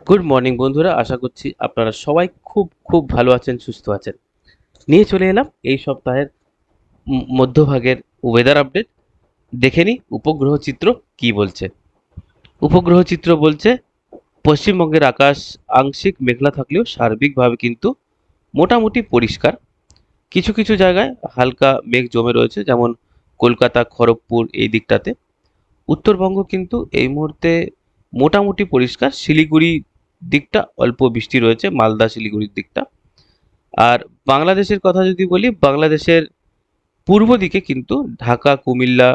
Good morning বন্ধুরা, আশা করছি আপনারা সবাই খুব খুব ভালো আছেন, সুস্থ আছেন। নিয়ে চলে এলাম এই সপ্তাহের মধ্যভাগের ওয়েদার আপডেট। দেখে নিই উপগ্রহ চিত্র কি বলছে। উপগ্রহ চিত্র বলছে পশ্চিমবঙ্গের আকাশ আংশিক মেঘলা থাকলেও সার্বিকভাবে কিন্তু মোটামুটি পরিষ্কার। কিছু কিছু জায়গায় হালকা মেঘ জমে রয়েছে, যেমন কলকাতা, খড়গপুর এই দিকটাতে। উত্তরবঙ্গ কিন্তু এই মুহূর্তে মোটামুটি পরিষ্কার। শিলিগুড়ি দিকটা অল্প বৃষ্টি রয়েছে, মালদা শিলিগুড়ির দিকটা। আর বাংলাদেশের কথা যদি বলি, বাংলাদেশের পূর্ব দিকে কিন্তু ঢাকা, কুমিল্লা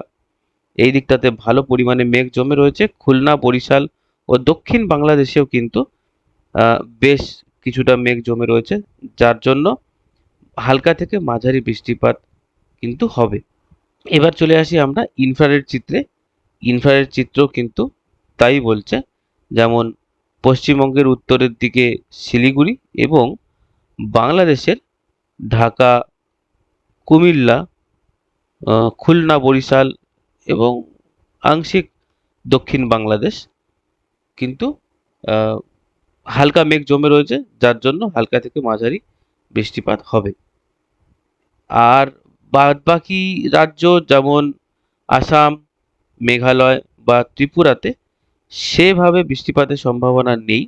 এই দিকটাতে ভালো পরিমাণে মেঘ জমে রয়েছে। খুলনা, বরিশাল ও দক্ষিণ বাংলাদেশেও কিন্তু বেশ কিছুটা মেঘ জমে রয়েছে, যার জন্য হালকা থেকে মাঝারি বৃষ্টিপাত কিন্তু হবে। এবার চলে আসি আমরা ইনফ্রারেড চিত্রে। ইনফ্রারেড চিত্র কিন্তু তাই বলছে, যেমন পশ্চিমবঙ্গের উত্তরের দিকে শিলিগুড়ি এবং বাংলাদেশের ঢাকা, কুমিল্লা, খুলনা, বরিশাল এবং আংশিক দক্ষিণ বাংলাদেশ কিন্তু আহ, হালকা মেঘ জমে রয়েছে, যার জন্য হালকা থেকে মাঝারি বৃষ্টিপাত হবে। আর বাদবাকি রাজ্য যেমন আসাম, মেঘালয় বা ত্রিপুরাতে সেভাবে বৃষ্টিপাতের সম্ভাবনা নেই,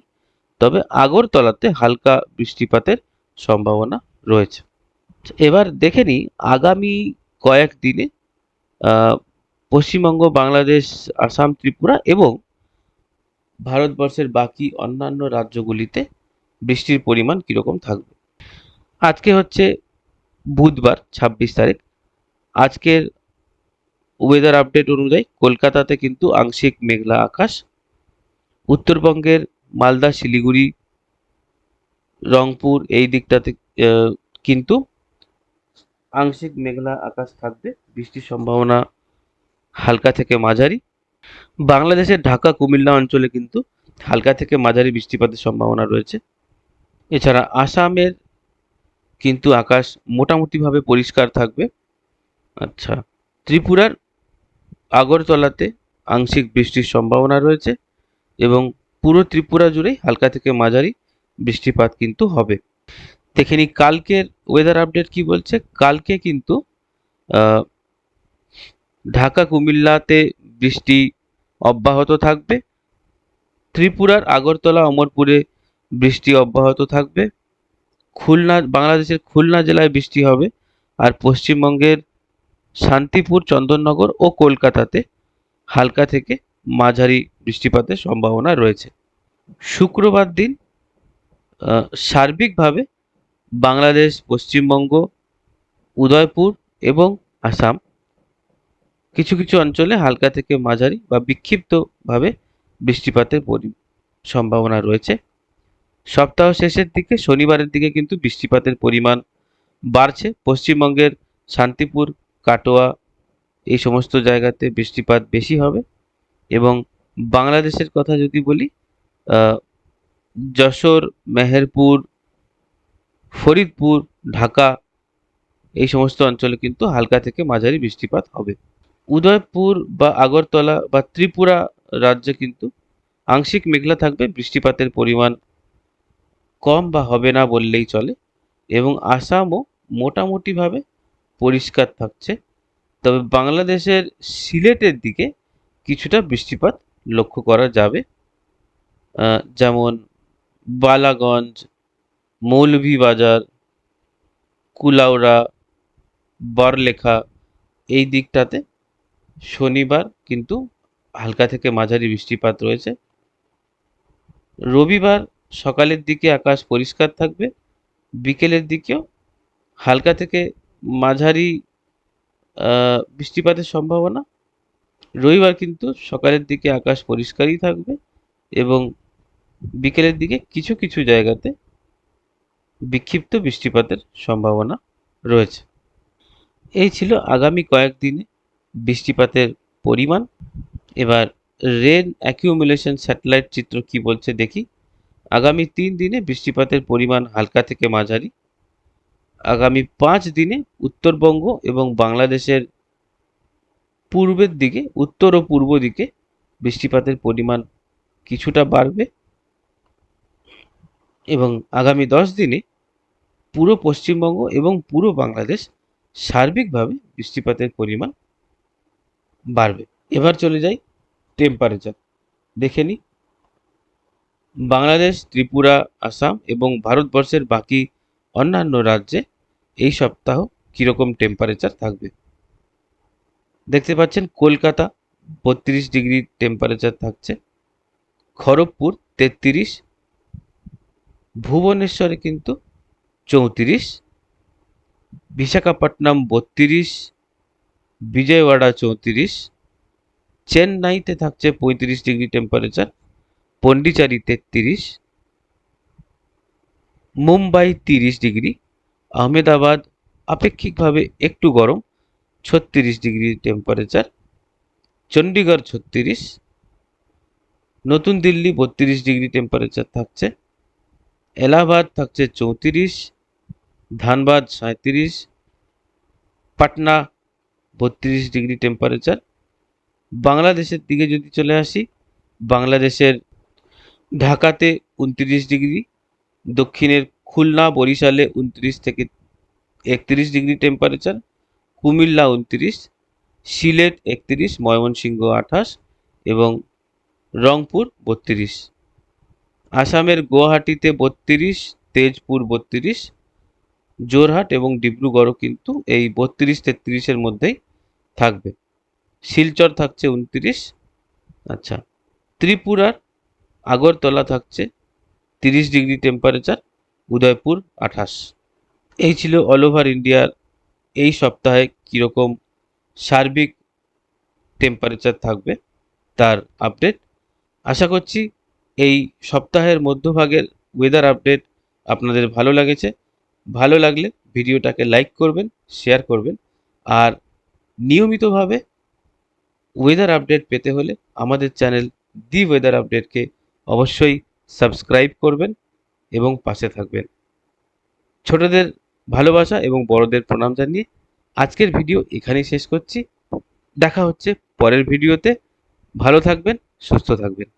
তবে আগরতলাতে হালকা বৃষ্টিপাতের সম্ভাবনা রয়েছে। এবার দেখে নিই আগামী কয়েকদিনে আহ, পশ্চিমবঙ্গ, বাংলাদেশ, আসাম, ত্রিপুরা এবং ভারতবর্ষের বাকি অন্যান্য রাজ্যগুলিতে বৃষ্টির পরিমাণ কীরকম থাকবে। আজকে হচ্ছে বুধবার, 26 তারিখ। আজকের ওয়েদার আপডেট অনুযায়ী কলকাতাতে কিন্তু আংশিক মেঘলা আকাশ। উত্তরবঙ্গের মালদা, শিলিগুড়ি, রংপুর এই দিকটাতে আহ, কিন্তু আংশিক মেঘলা আকাশ থাকবে, বৃষ্টির সম্ভাবনা হালকা থেকে মাঝারি। বাংলাদেশের ঢাকা, কুমিল্লা অঞ্চলে কিন্তু হালকা থেকে মাঝারি বৃষ্টিপাতের সম্ভাবনা রয়েছে। এছাড়া আসামের কিন্তু আকাশ মোটামুটিভাবে পরিষ্কার থাকবে। আচ্ছা, ত্রিপুরার আগরতলাতে আংশিক বৃষ্টির সম্ভাবনা রয়েছে এবং পুরো ত্রিপুরা জুড়েই হালকা থেকে মাঝারি বৃষ্টিপাত কিন্তু হবে। দেখে নিই কালকের ওয়েদার আপডেট কি বলছে। কালকে কিন্তু আহ, ঢাকা, কুমিল্লাতে বৃষ্টি অব্যাহত থাকবে। ত্রিপুরার আগরতলা, অমরপুরে বৃষ্টি অব্যাহত থাকবে। বাংলাদেশের খুলনা জেলায় বৃষ্টি হবে। আর পশ্চিমবঙ্গের শান্তিপুর, চন্দননগর ও কলকাতাতে হালকা থেকে মাঝারি বৃষ্টিপাতের সম্ভাবনা রয়েছে। শুক্রবার দিন সার্বিকভাবে বাংলাদেশ, পশ্চিমবঙ্গ, উদয়পুর এবং আসাম কিছু কিছু অঞ্চলে হালকা থেকে মাঝারি বা বিক্ষিপ্তভাবে বৃষ্টিপাতের সম্ভাবনা রয়েছে। সপ্তাহ শেষের দিকে শনিবারের দিকে কিন্তু বৃষ্টিপাতের পরিমাণ বাড়ছে। পশ্চিমবঙ্গের শান্তিপুর, কাটোয়া এই সমস্ত জায়গাতে বৃষ্টিপাত বেশি হবে এবং বাংলাদেশের কথা যদি বলি, আহ, যশোর, মেহেরপুর, ফরিদপুর, ঢাকা এই সমস্ত অঞ্চলে কিন্তু হালকা থেকে মাঝারি বৃষ্টিপাত হবে। উদয়পুর বা আগরতলা বা ত্রিপুরা রাজ্যে কিন্তু আংশিক মেঘলা থাকবে, বৃষ্টিপাতের পরিমাণ কম বা হবে না বললেই চলে এবং আসামও মোটামুটিভাবে পরিষ্কার থাকছে। তবে বাংলাদেশের সিলেটের দিকে কিছুটা বৃষ্টিপাত লক্ষ্য করা যাবে, যেমন বালাগঞ্জ, মৌলভীবাজার, কুলাউড়া, বড়লেখা এই দিকটাতে শনিবার কিন্তু হালকা থেকে মাঝারি বৃষ্টিপাত রয়েছে। রবিবার সকালের দিকে আকাশ পরিষ্কার থাকবে, বিকেলের দিকেও হালকা থেকে মাঝারি বৃষ্টিপাতের সম্ভাবনা। রবিবার কিন্তু সকালের দিকে আকাশ পরিষ্কারই থাকবে এবং বিকেলের দিকে কিছু কিছু জায়গাতে বিক্ষিপ্ত বৃষ্টিপাতের সম্ভাবনা রয়েছে। এই ছিল আগামী কয়েকদিনে বৃষ্টিপাতের পরিমাণ। এবার রেন অ্যাকিউমুলেশন স্যাটেলাইট চিত্র কি বলছে দেখি। আগামী 3 দিনে বৃষ্টিপাতের পরিমাণ হালকা থেকে মাঝারি। আগামী 5 দিনে উত্তরবঙ্গ এবং বাংলাদেশের পূর্বের দিকে, উত্তর ও পূর্ব দিকে বৃষ্টিপাতের পরিমাণ কিছুটা বাড়বে। এবং আগামী 10 দিনে পুরো পশ্চিমবঙ্গ এবং পুরো বাংলাদেশ সার্বিকভাবে বৃষ্টিপাতের পরিমাণ বাড়বে। এবার চলে যাই টেম্পারেচার দেখে নিই। বাংলাদেশ, ত্রিপুরা, আসাম এবং ভারতবর্ষের বাকি অন্যান্য রাজ্যে এই সপ্তাহ কীরকম টেম্পারেচার থাকবে। দেখতে পাচ্ছেন কলকাতা 32 ডিগ্রি টেম্পারেচার থাকছে, খড়গপুর 33, ভুবনেশ্বরে কিন্তু 34, বিশাখাপট্টনম 32, বিজয়ওয়াড়া 34, চেন্নাইতে থাকছে 35 degree temperature, Pondicherry 33, Mumbai 30 degree, Ahmedabad আপেক্ষিকভাবে একটু গরম 36 ডিগ্রি টেম্পারেচার, চণ্ডীগড় 36, নতুন দিল্লি 32 ডিগ্রি টেম্পারেচার থাকছে, এলাহাবাদ থাকছে 34, ধানবাদ 37, পাটনা 32 ডিগ্রি টেম্পারেচার। বাংলাদেশের দিকে যদি চলে আসি, বাংলাদেশের ঢাকাতে 29 ডিগ্রি, দক্ষিণের খুলনা বরিশালে 29 থেকে 31 ডিগ্রি টেম্পারেচার, কুমিল্লা 29, সিলেট 31, ময়মনসিংহ 28 এবং রংপুর 32। আসামের গুয়াহাটিতে 32, তেজপুর 32, জোরহাট এবং ডিব্রুগড়ও কিন্তু এই 32-33-এর মধ্যেই থাকবে। শিলচর থাকছে 29। আচ্ছা, ত্রিপুরার আগরতলা থাকছে 30 ডিগ্রি টেম্পারেচার, উদয়পুর 28। এই ছিল অল ওভার ইন্ডিয়ার এই সপ্তাহে কীরকম সার্বিক টেম্পারেচার থাকবে তার আপডেট। আশা করছি এই সপ্তাহের মধ্যভাগের ওয়েদার আপডেট আপনাদের ভালো লেগেছে। ভালো লাগলে ভিডিওটাকে লাইক করবেন, শেয়ার করবেন, আর নিয়মিতভাবে ওয়েদার আপডেট পেতে হলে আমাদের চ্যানেল দি ওয়েদার আপডেটকে অবশ্যই সাবস্ক্রাইব করবেন এবং পাশে থাকবেন। ছোটদের ভালোবাসা এবং বড়দের প্রণাম জানিয়ে আজকের ভিডিও এখানেই শেষ করছি। দেখা হচ্ছে পরের ভিডিওতে। ভালো থাকবেন, সুস্থ থাকবেন।